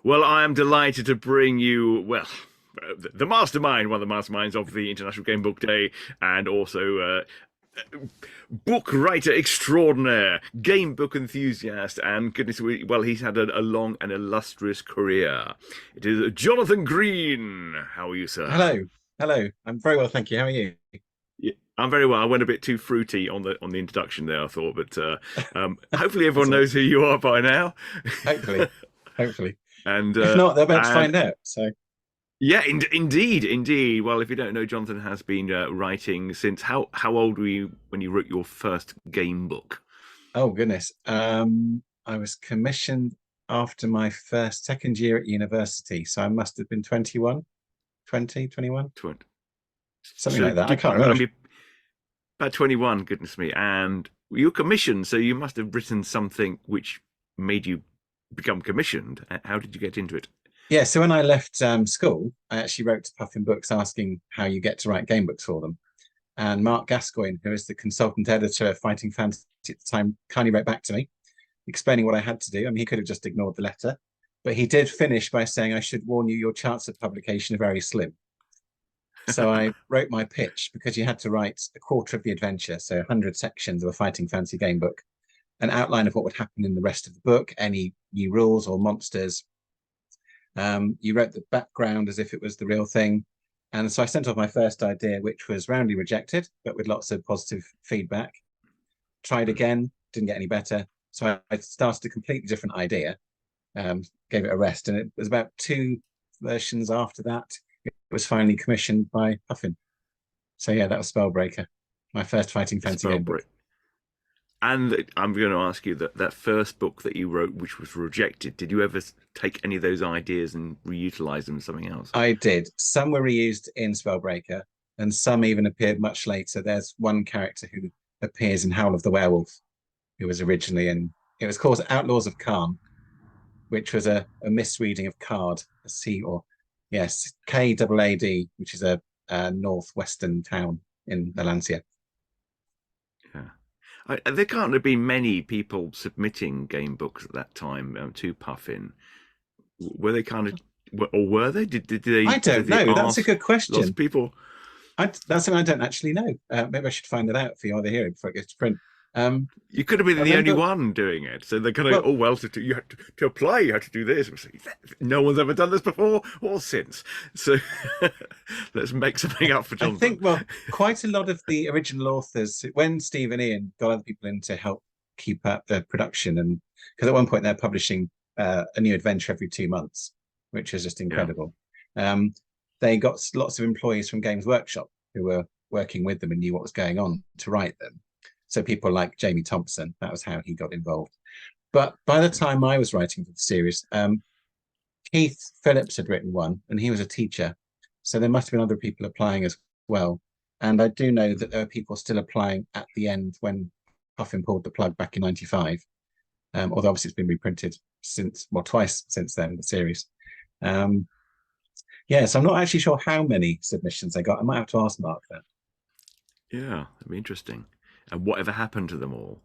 Well, I am delighted to bring you, well, the mastermind, one of the masterminds of the International Game Book Day, and also book writer extraordinaire, game book enthusiast, and goodness, well, he's had a long and illustrious career. It is Jonathan Green. How are you, sir? Hello, hello. I'm very well, thank you. How are you? Yeah, I'm very well. I went a bit too fruity on the introduction there, I thought, but hopefully That's everyone all right. knows who you are by now. Hopefully, hopefully. And If not, they're about to and find out. So, Yeah, indeed, indeed. Well, if you don't know, Jonathan has been writing since how old were you when you wrote your first game book? oh goodness. I was commissioned after my first second year at university, so I must have been 21, 20, 21, 20. something So like that. I did can't I remember. mean about 21? Goodness me! And you were commissioned, so you must have written something which made you become commissioned. How did you get into it? Yeah, so when I left school, I actually wrote to Puffin Books asking how you get to write game books for them. And Mark Gascoigne, who is the consultant editor of Fighting Fantasy at the time, kindly wrote back to me, explaining what I had to do. I mean, he could have just ignored the letter, but he did finish by saying, I should warn you, your chance of publication are very slim. So I wrote my pitch because you had to write a quarter of the adventure, so 100 sections of a fighting fancy game book, an outline of what would happen in the rest of the book, any new rules or monsters. You wrote the background as if it was the real thing. And so I sent off my first idea, which was roundly rejected, but with lots of positive feedback. Tried again, didn't get any better. So I started a completely different idea, gave it a rest, and it was about two versions after that. It was finally commissioned by Puffin. So yeah, that was Spellbreaker, my first fighting fancy Spell game book. break. And I'm going to ask you that first book that you wrote, which was rejected, did you ever take any of those ideas and reutilize them in something else? I did. Some were reused in Spellbreaker, and some even appeared much later. There's one character who appears in Howl of the Werewolf, who was originally in. It was called Outlaws of Khan, which was a misreading of card, a C or yes, Kaad, which is a northwestern town in the Lancia. Yeah. There can't have been many people submitting game books at that time to Puffin. Were they kind of, or were they? I Did don't they know. That's a ask good lots of question. people? That's something I don't actually know. Maybe I should find that out for you either here before it goes to print. You could have been I the only remember. one doing it. So they're kind of, Well, oh well, you have to apply. You have to do this. No one's ever done this before or since. So let's make something up for I Jonathan. think quite a lot of the original authors, when Steve and Ian got other people in to help keep up the production, and because at one point they're publishing a new adventure every 2 months, which is just Yeah. incredible. Um, they got lots of employees from Games Workshop who were working with them and knew what was going on to write them. So people like Jamie Thompson, that was how he got involved. But by the time I was writing for the series, Keith Phillips had written one, and he was a teacher. So there must have been other people applying as well. And I do know that there are people still applying at the end when Puffin pulled the plug back in '95. Although obviously it's been reprinted since, well, twice since then, the series. Um, yeah, so I'm not actually sure how many submissions they got. I might have to ask Mark that. Yeah, that'd be interesting. And whatever happened to them all?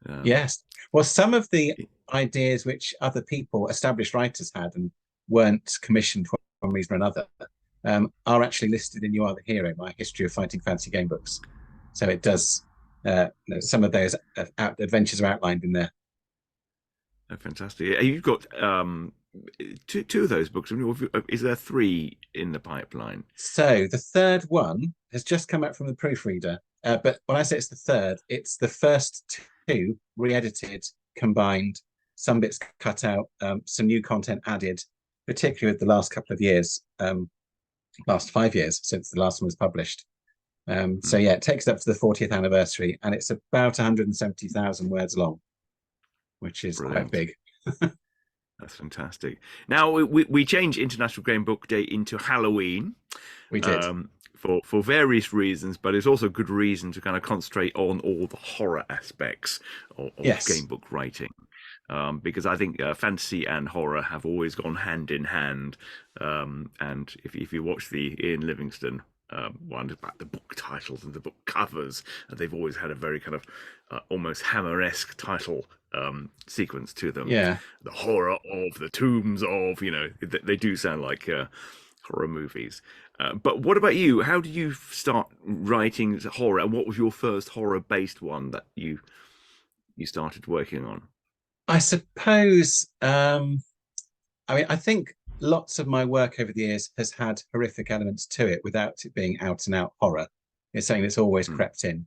Um, Yes. Well, some of the ideas which other people, established writers, had and weren't commissioned for one reason or another, are actually listed in You Are the Hero, my history of fighting fancy game books. So it does, some of those adventures are outlined in there. oh, fantastic. You've got two of those books. I mean, is there three in the pipeline? So the third one has just come out from the proofreader. But when I say it's the third, it's the first two re-edited, combined, some bits cut out, some new content added, particularly with the last couple of years, last 5 years since the last one was published. So Hmm, yeah, it takes up to the 40th anniversary, and it's about 170,000 words long, which is quite brilliant. big. That's fantastic. Now we change International Game Book Day into Halloween We did. for various reasons, but it's also a good reason to kind of concentrate on all the horror aspects of game Yes. book writing. Because I think fantasy and horror have always gone hand in hand. And if you watch the Ian Livingstone one about the book titles and the book covers, they've always had a very kind of almost Hammer-esque title sequence to them. Yeah. The horror of the tombs of, they do sound like horror movies. But what about you? How did you start writing horror, and what was your first horror-based one that you started working on? I suppose, I mean, I think lots of my work over the years has had horrific elements to it without it being out and out horror. It's something that's always Hmm. crept in.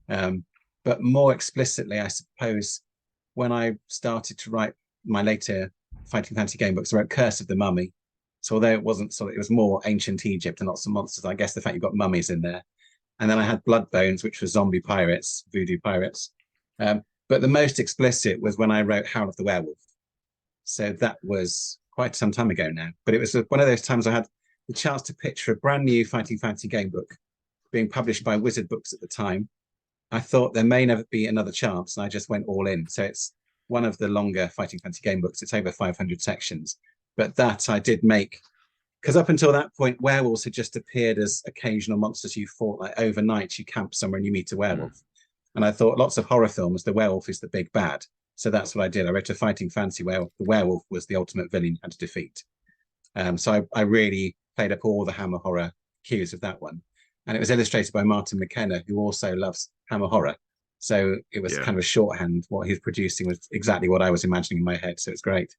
Um, but more explicitly, I suppose, when I started to write my later Fighting Fantasy game books, I wrote Curse of the Mummy. So although it wasn't sort of, it was more ancient Egypt and lots of monsters, I guess the fact you've got mummies in there. And then I had Blood Bones, which was zombie pirates, voodoo pirates. But the most explicit was when I wrote Howl of the Werewolf. So that was quite some time ago now. But it was one of those times I had the chance to picture a brand new Fighting Fantasy game book being published by Wizard Books at the time. I thought there may never be another chance, and I just went all in. So it's one of the longer Fighting Fantasy game books. It's over 500 sections. But that I did make, because up until that point, werewolves had just appeared as occasional monsters you fought. Like overnight, you camp somewhere and you meet a Hmm. werewolf. And I thought lots of horror films, the werewolf is the big bad. So that's what I did. I wrote a Fighting Fantasy where the werewolf was the ultimate villain you had to defeat. So I really played up all the Hammer horror cues of that one. And it was illustrated by Martin McKenna, who also loves Hammer horror. So it was Yeah. kind of a shorthand. What he was producing was exactly what I was imagining in my head. So it's great.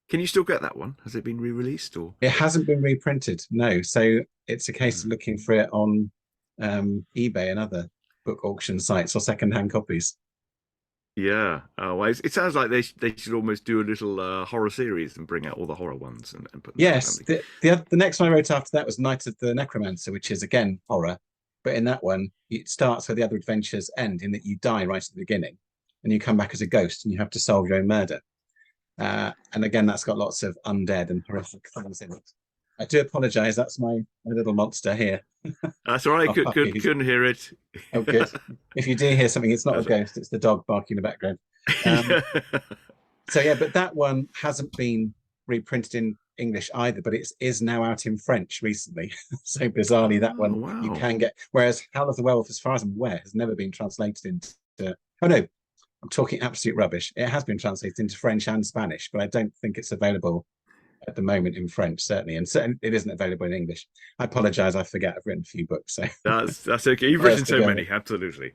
Can you still get that one? Has it been re-released or? It hasn't been reprinted, no. So it's a case of Hmm. looking for it on eBay and other book auction sites or secondhand copies. Yeah. Oh, well, it sounds like they should almost do a little horror series and bring out all the horror ones and put them out or Yes, something. the next one I wrote after that was Night of the Necromancer, which is again horror. But in that one, it starts where the other adventures end, in that you die right at the beginning and you come back as a ghost and you have to solve your own murder. And again, that's got lots of undead and horrific things in it. I do apologize. That's my little monster here. That's all right. Our puppy. Couldn't hear it. Oh, good. If you do hear something, it's not a That's ghost, it's the dog barking in the background. Um, right. so yeah, but that one hasn't been reprinted in English either, but it is now out in French recently. So bizarrely, that Oh, one you wow. can get. Whereas Howl of the Werewolf, as far as I'm aware, has never been translated into. Oh no, I'm talking absolute rubbish. It has been translated into French and Spanish, but I don't think it's available at the moment in French, certainly, and certainly it isn't available in English. I apologize. I forget. I've written a few books, so That's okay. You've prayers written so together. many, absolutely.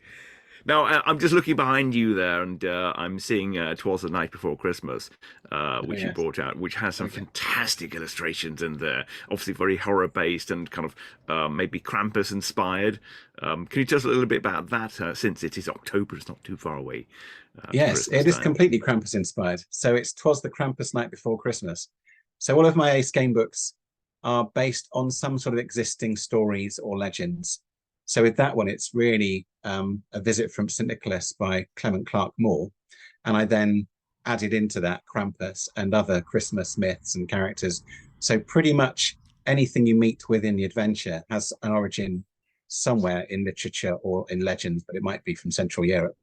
Now, I'm just looking behind you there, and I'm seeing "Twas the Night Before Christmas," Oh which you yes, brought out, which has some very good. fantastic illustrations in there. Obviously, very horror based and kind of maybe Krampus inspired. Can you tell us a little bit about that? Since it is October, it's not too far away to Yes, Christmas it is time. completely Krampus inspired. So it's "Twas the Krampus Night Before Christmas." So all of my Ace game books are based on some sort of existing stories or legends. So with that one, it's really a visit from St. Nicholas by Clement Clark Moore. And I then added into that Krampus and other Christmas myths and characters. So pretty much anything you meet within the adventure has an origin somewhere in literature or in legends, but it might be from Central Europe.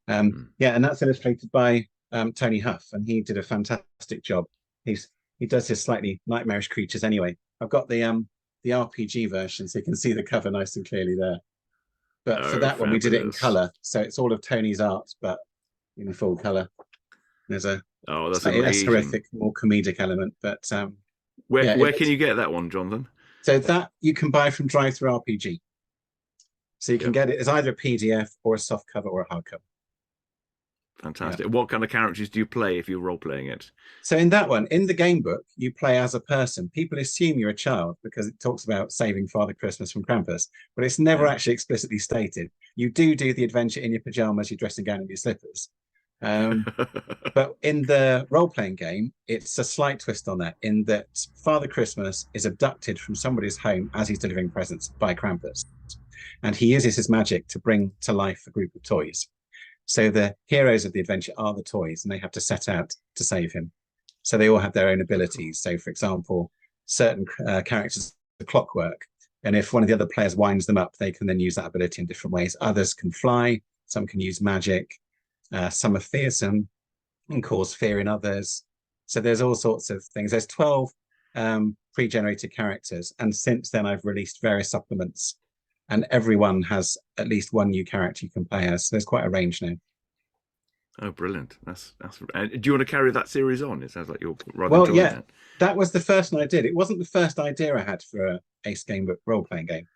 Mm. Yeah, and that's illustrated by Tony Huff, and he did a fantastic job. He does his slightly nightmarish creatures anyway. I've got the RPG version, so you can see the cover nice and clearly there. But for Oh, that one, we did it in fabulous! color, so it's all of Tony's art, but in full color. There's a Oh, that's slightly less amazing. horrific, more comedic element, but Where yeah, it where can looks. you get that one, Jonathan? So that you can buy from Drive Through RPG. So you can Yep, get it as either a PDF or a soft cover or a hardcover. Yeah. fantastic. What kind of characters do you play if you're role playing it? So in that one, in the game book, you play as a person. People assume you're a child because it talks about saving Father Christmas from Krampus, but it's never Yeah. actually explicitly stated. You do the adventure in your pajamas, your dressing gown, and your slippers. Um, but in the role-playing game, it's a slight twist on that, in that Father Christmas is abducted from somebody's home as he's delivering presents by Krampus, and he uses his magic to bring to life a group of toys. So the heroes of the adventure are the toys, and they have to set out to save him. So they all have their own Oh, cool. abilities. So, for example, certain characters are clockwork, and if one of the other players winds them up, they can then use that ability in different ways. Others can fly, some can use magic, some are fearsome and cause fear in others. So there's all sorts of things. There's 12 pre-generated characters, and since then I've released various supplements, and everyone has at least one new character you can play as. So there's quite a range now. Oh, brilliant! That's. And do you want to carry that series on? It sounds like you're rather Well, enjoying yeah, that. that was the first one I did. It wasn't the first idea I had for a Ace Gamebook role-playing game,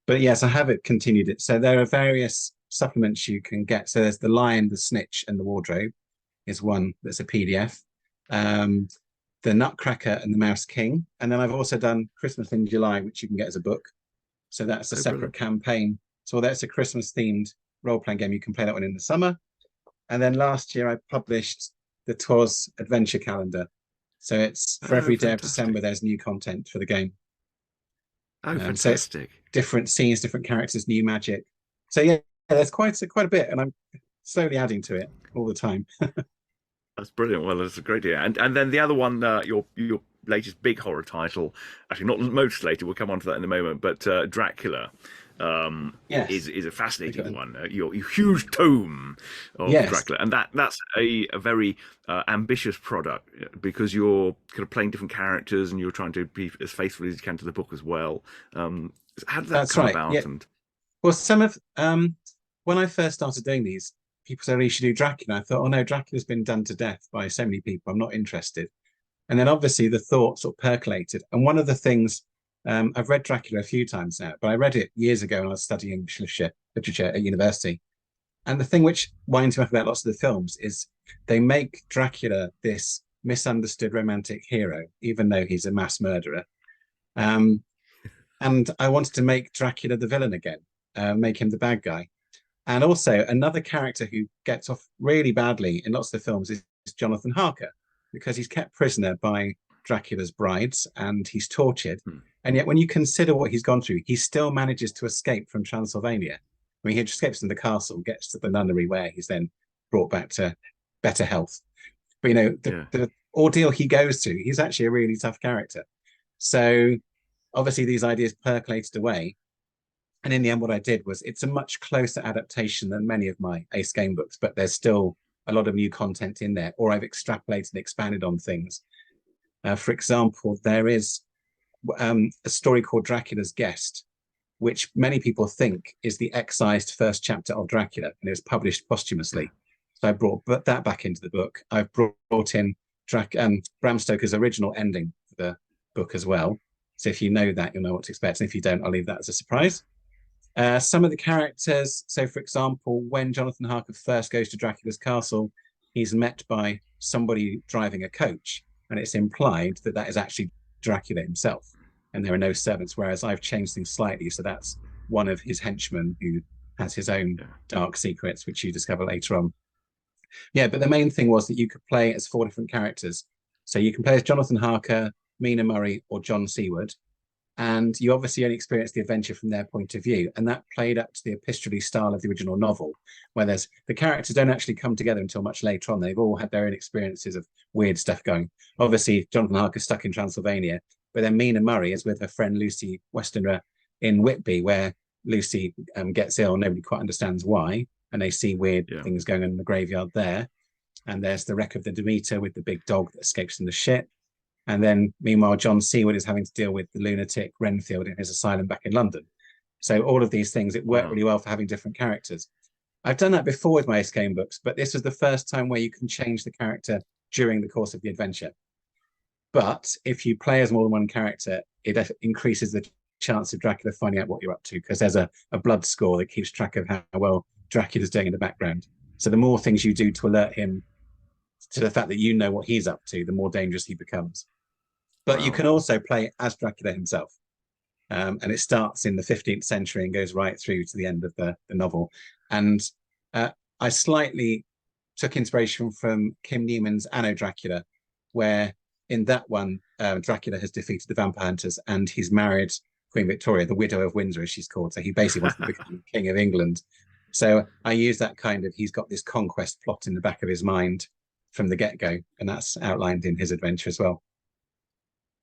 but yes, I have it continued it. So there are various supplements you can get. So there's the Lion, the Snitch, and the Wardrobe is one that's a PDF. Um, the Nutcracker and the Mouse King, and then I've also done Christmas in July, which you can get as a book. So that's a Oh, separate brilliant! campaign. So that's a Christmas themed role-playing game. You can play that one in the summer. And then last year I published the Twas Adventure Calendar. So it's for Oh, every day of December, fantastic! there's new content for the game. Oh, So it's fantastic! different scenes, different characters, new magic. So yeah, there's quite a bit, and I'm slowly adding to it all the time. That's brilliant. Well, that's a great idea. And then the other one, your latest big horror title, actually not most later. We'll come on to that in a moment. But Dracula Yes, is a big fascinating one. one. Your huge tome of Yes, Dracula, and that's a very ambitious product because you're kind of playing different characters and you're trying to be as faithful as you can to the book as well. How did that that's come right. Yeah. about? And Well, some of when I first started doing these, people said, "Oh, you should do Dracula." I thought, "Oh no, Dracula's been done to death by so many people. I'm not interested." And then obviously the thought sort of percolated. And one of the things I've read Dracula a few times now, but I read it years ago when I was studying English literature at university. And the thing which winds me up about lots of the films is they make Dracula this misunderstood romantic hero, even though he's a mass murderer. Um, and I wanted to make Dracula the villain again, make him the bad guy. And also another character who gets off really badly in lots of the films is Jonathan Harker, because he's kept prisoner by Dracula's brides and he's tortured. hmm, And yet, when you consider what he's gone through, he still manages to escape from Transylvania. I mean, he escapes from the castle, gets to the nunnery where he's then brought back to better health. But you know, yeah, the ordeal he goes through, he's actually a really tough character. So obviously, these ideas percolated away. And in the end, what I did was it's a much closer adaptation than many of my Ace game books, but there's still a lot of new content in there, or I've extrapolated and expanded on things. For example, there is a story called Dracula's Guest, which many people think is the excised first chapter of Dracula, and it was published yeah. posthumously. So I brought that back into the book. I've brought in Bram Stoker's original ending for the book as well. So if you know that, you'll know what to expect. And if you don't, I'll leave that as a Yeah. surprise. Some of the characters, so for example, when Jonathan Harker first goes to Dracula's castle, he's met by somebody driving a coach, and it's implied that that is actually Dracula himself, and there are no servants. Whereas I've changed things slightly, so that's one of his henchmen who has his own Yeah. dark secrets, which you discover later on. Yeah, but the main thing was that you could play as four different characters. So you can play as Jonathan Harker, Mina Murray, or John Seward, and you obviously only experienced the adventure from their point of view, and that played up to the epistolary style of the original novel, where there's the characters don't actually come together until much later on. They've all had their own experiences of weird stuff going. Obviously, Jonathan Harker's stuck in Transylvania, but then Mina Murray is with her friend Lucy Westenra in Whitby, where Lucy gets ill. Nobody quite understands why, and they see weird Yeah. things going on in the graveyard there. And there's the wreck of the Demeter with the big dog that escapes from the ship. And then, meanwhile, John Seward is having to deal with the lunatic Renfield in his asylum back in London. So all of these things, it worked Wow. really well for having different characters. I've done that before with my Ace game books, but this was the first time where you can change the character during the course of the adventure. But if you play as more than one character, it increases the chance of Dracula finding out what you're up to, because there's a blood score that keeps track of how well Dracula's doing in the background. So the more things you do to alert him to the fact that you know what he's up to, the more dangerous he becomes. But you Wow. can also play as Dracula himself. And it starts in the 15th century and goes right through to the end of the novel. And uh, I slightly took inspiration from Kim Newman's Anno Dracula, where in that one, Dracula has defeated the vampire hunters and he's married Queen Victoria, the widow of Windsor, as she's called. So he basically wants to become King of England. So I use that kind of, he's got this conquest plot in the back of his mind from the get go. And that's outlined in his adventure as well.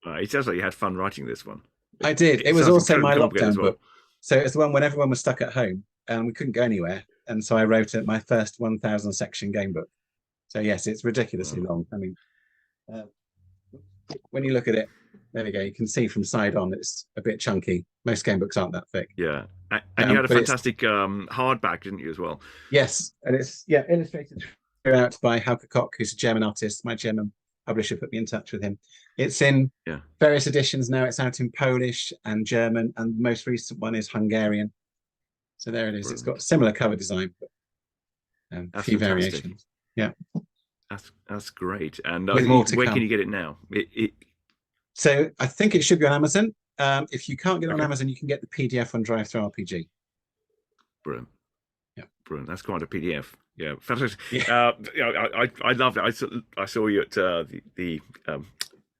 It sounds like you had fun writing this one. I did. It It was sounds also incredibly my complicated as lockdown book. well. So it's the one when everyone was stuck at home and we couldn't go anywhere. And so I wrote it, my first 1,000 section game book. So yes, it's ridiculously Wow. long. I mean, uh, when you look at it, there we go. You can see from side on it's a bit chunky. Most game books aren't that thick. Yeah. And you had a But it's fantastic hardback, didn't you, as well? yes, and it's yeah illustrated out by Hauke Kock, who's a German artist. My German publisher put me in touch with him. It's in Yeah, various editions now. It's out in Polish and German, and the most recent one is Hungarian. So there it is. It's got a brilliant. similar cover design, but a That's few fantastic. variations. Yeah, That's great. And with more to where can come. you get it now? So I think it should be on Amazon. If you can't get it on Okay, Amazon, you can get the PDF on DriveThruRPG. brilliant. Yeah. Brilliant. That's quite a PDF. Yeah, fantastic. Yeah. Yeah, I loved it. I saw you at the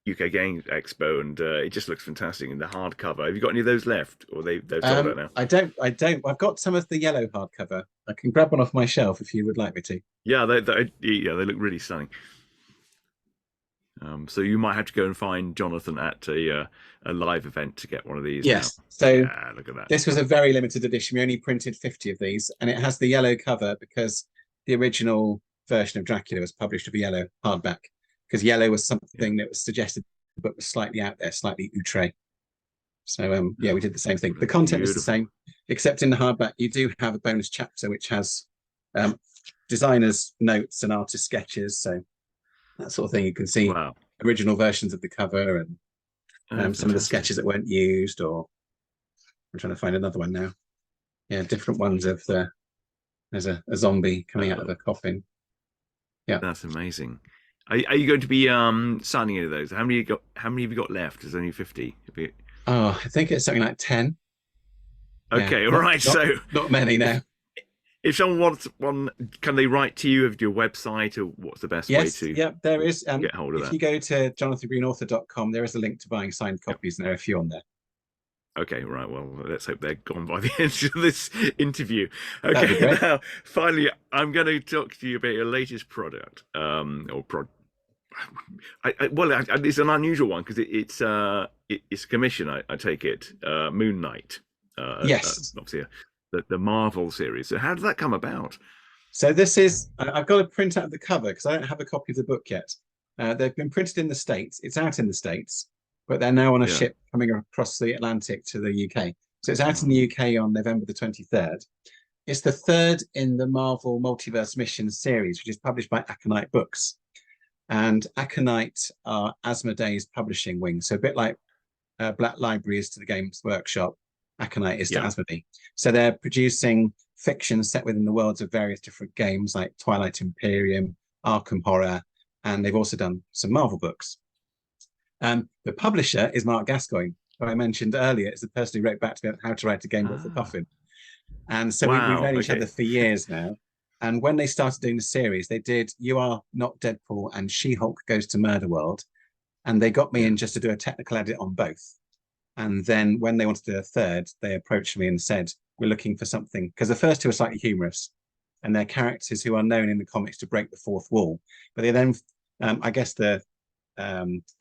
UK Games Expo, and it just looks fantastic in the hardcover. Have you got any of those left, or they've sold out now? I don't. I've got some of the yellow hardcover. I can grab one off my shelf if you would like me to. Yeah, they look really stunning. So you might have to go and find Jonathan at a live event to get one of these now. Yes. So Yeah, look at that. this was a very limited edition. We only printed 50 of these, and it has the yellow cover because the original version of Dracula was published with a yellow hardback, because yellow was something that was suggested the book was slightly out there, slightly outre. So yeah, we did the same thing. The content is the Beautiful. same, except in the hardback you do have a bonus chapter which has designers' notes and artist sketches. So that sort of thing. You can see Wow. original versions of the cover and Oh, some of the fantastic. sketches that weren't used, or I'm trying to find another one now. Yeah, different ones of there's a zombie coming out of a coffin. Yeah. That's amazing. Are you going to be signing any of those? How many you got? How many have you got left? There's only 50. Oh, I think it's something like 10. Yeah, Okay, all right. So not many now. if someone wants one, can they write to you? Have your website, or what's the best way Yes, to yeah, there is. get hold of If that? you go to jonathangreenauthor.com, there is a link to buying signed Yep. copies, and there are a few on there. Okay, right. Well, let's hope they're gone by the end of this interview. That'd be Okay, great. now finally, I'm going to talk to you about your latest product, it's an unusual one because it's a commission. I take it, Moon Knight, Yes. obviously the Marvel series. So how did that come about? So this is, I've got to print out the cover because I don't have a copy of the book yet. They've been printed in the States. It's out in the States, but they're now on a Yeah. ship coming across the Atlantic to the UK. So it's out in the UK on November the 23rd. It's the third in the Marvel Multiverse Mission series, which is published by Aconite Books. And Aconite are Asmodee's publishing wing. So a bit like Black Library is to the Games Workshop, Aconite is to Yeah. Asmodee. So they're producing fiction set within the worlds of various different games like Twilight Imperium, Arkham Horror, and they've also done some Marvel books. The publisher is Mark Gascoigne, who I mentioned earlier, is the person who wrote back to me about how to write a game book for Puffin. And so we've Wow. known each Okay. other for years now. And when they started doing the series, they did You Are Not Deadpool and She-Hulk Goes to Murder World. And they got me in just to do a technical edit on both. And then when they wanted to do a third, they approached me and said, we're looking for something, because the first two are slightly humorous and they're characters who are known in the comics to break the fourth wall. But they then, I guess the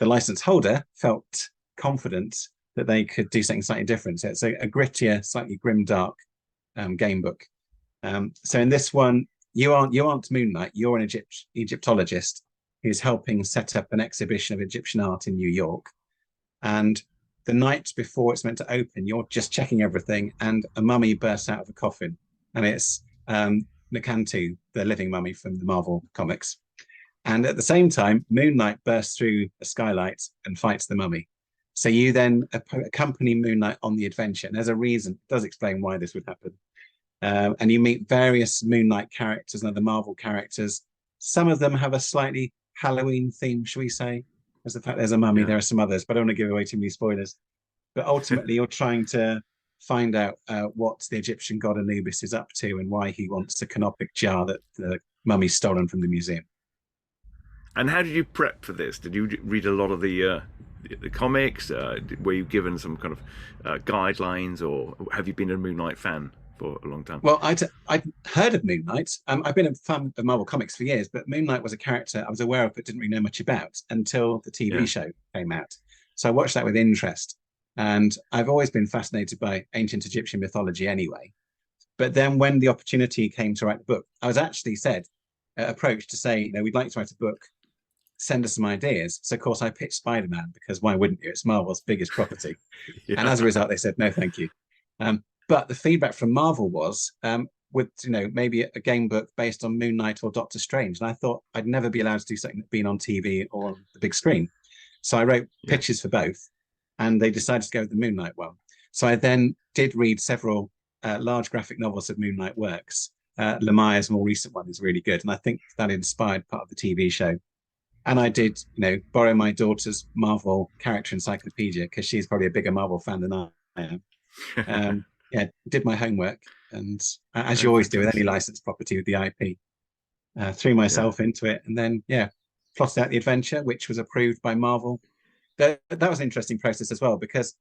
license holder felt confident that they could do something slightly different. So it's a grittier, slightly grim, dark game book. So in this one, you aren't Moon Knight. You're an Egyptologist who's helping set up an exhibition of Egyptian art in New York. And the night before it's meant to open, you're just checking everything, and a mummy bursts out of a coffin, and it's Nakantu, the living mummy from the Marvel comics. And at the same time, Moon Knight bursts through a skylight and fights the mummy. So you then accompany Moon Knight on the adventure. And there's a reason, it does explain why this would happen. And you meet various Moon Knight characters and other Marvel characters. Some of them have a slightly Halloween theme, shall we say? As the fact there's a mummy, Yeah. there are some others, but I don't want to give away too many spoilers. But ultimately, you're trying to find out what the Egyptian god Anubis is up to and why he wants a canopic jar that the mummy's stolen from the museum. And how did you prep for this? Did you read a lot of the comics? Were you given some kind of guidelines, or have you been a Moon Knight fan for a long time? Well, I'd heard of Moon Knight. I've been a fan of Marvel Comics for years, but Moon Knight was a character I was aware of but didn't really know much about until the TV show came out. So I watched that with interest. And I've always been fascinated by ancient Egyptian mythology anyway. But then when the opportunity came to write the book, I was actually approached to say, we'd like to write a book, send us some ideas. So of course I pitched Spider-Man, because why wouldn't you? It's Marvel's biggest property. Yeah. And as a result, they said, no, thank you. But the feedback from Marvel was, with maybe a game book based on Moon Knight or Doctor Strange, and I thought I'd never be allowed to do something that's been on TV or on the big screen. So I wrote Yeah. pitches for both, and they decided to go with the Moon Knight one. So I then did read several large graphic novels of Moon Knight works. Lemire's more recent one is really good, and I think that inspired part of the TV show. And I did, borrow my daughter's Marvel character encyclopedia because she's probably a bigger Marvel fan than I am. Yeah, did my homework, and as you always do with any licensed property with the IP, threw myself into it, and then plotted out the adventure, which was approved by Marvel. That was an interesting process as well, because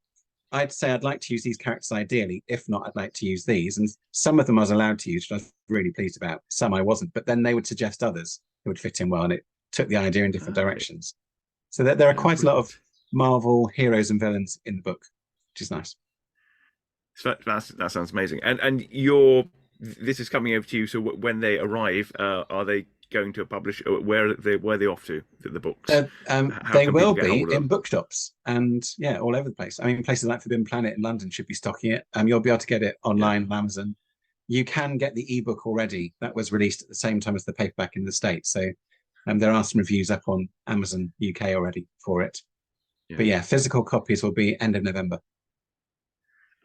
I'd say I'd like to use these characters ideally. If not, I'd like to use these. And some of them I was allowed to use, which I was really pleased about. Some I wasn't. But then they would suggest others who would fit in well, and it took the idea in different directions. So there are quite a lot of Marvel heroes and villains in the book, which is nice. So that sounds amazing. And this is coming over to you. So when they arrive, are they going to publish? Where are they off to? The books? They will be in bookshops and all over the place. I mean, places like Forbidden Planet in London should be stocking it. You'll be able to get it online on Amazon. You can get the ebook already. That was released at the same time as the paperback in the States. So there are some reviews up on Amazon UK already for it. But physical copies will be end of November.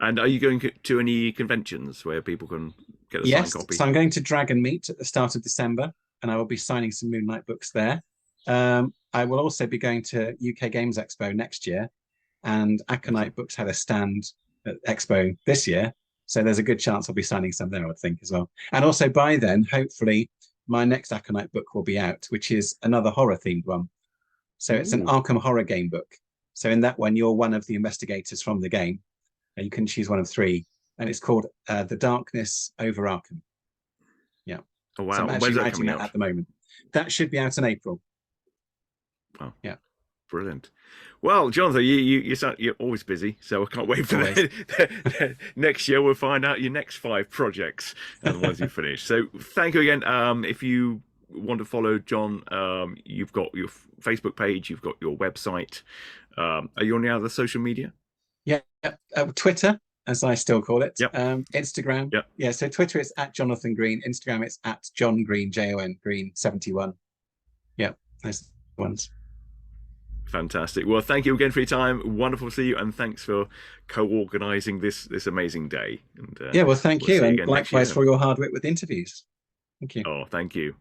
And are you going to any conventions where people can get a signed copy? So I'm going to Dragon Meet at the start of December, and I will be signing some Moon Knight books there. I will also be going to UK Games Expo next year, and Aconite Books had a stand at Expo this year, so there's a good chance I'll be signing some there, I would think, as well. And also by then, hopefully, my next Aconite book will be out, which is another horror-themed one. So it's an Arkham horror game book. So in that one, you're one of the investigators from the game. You can choose one of three, and it's called The Darkness Over Arkham. Yeah. Oh, wow. So I'm actually writing that at the moment. That should be out in April. Wow. Yeah. Brilliant. Well, Jonathan, you're always busy, so I can't wait for that. Next year we'll find out your next 5 projects and the ones you finish. So thank you again. If you want to follow John, you've got your Facebook page, you've got your website. Are you on any other social media? Yeah, Twitter, as I still call it. Yep. Instagram. Yep. Yeah, so Twitter is at Jonathan Green. Instagram it's at John Green, Jon Green 71. Yeah, those ones. Fantastic. Well, thank you again for your time. Wonderful to see you, and thanks for co-organising this amazing day. And, well, thank you, and likewise for your hard work with interviews. Thank you. Oh, thank you.